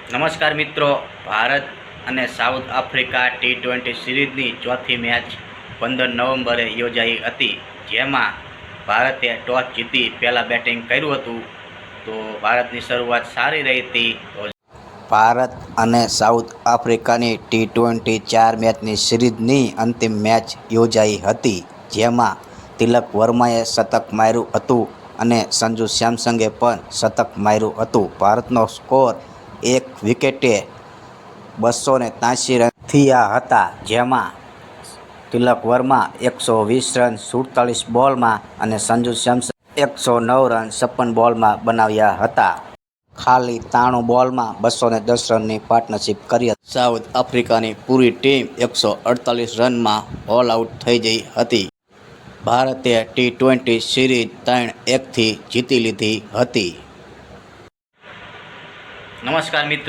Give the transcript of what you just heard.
નમસ્કાર મિત્રો, ભારત અને સાઉથ આફ્રિકા T20 સિરીઝની ચોથી મેચ 15 નવેમ્બરે યોજાઈ હતી, જેમાં ભારતે ટોસ જીતી પહેલાં બેટિંગ કર્યું હતું. તો ભારતની શરૂઆત સારી રહી હતી. ભારત અને સાઉથ આફ્રિકાની T20 4 મેચની સિરીઝની અંતિમ મેચ યોજાઈ હતી, જેમાં તિલક વર્માએ શતક માર્યું હતું અને સંજુ સેમસંગે પણ શતક માર્યું હતું. ભારતનો સ્કોર 1 વિકેટે 283 રન થયા હતા, જેમાં તિલક વર્મા 120 રન 47 બોલમાં અને સંજુ સેમસંગે 109 રન 56 બોલમાં બનાવ્યા હતા. ખાલી 93 બોલમાં 210 રનની પાર્ટનરશિપ કરી હતી. સાઉથ આફ્રિકાની પૂરી ટીમ 148 રનમાં ઓલ આઉટ થઈ ગઈ હતી. ભારતે T20 સિરીઝ 3-1થી જીતી લીધી હતી. નમસ્કાર મિત્રો.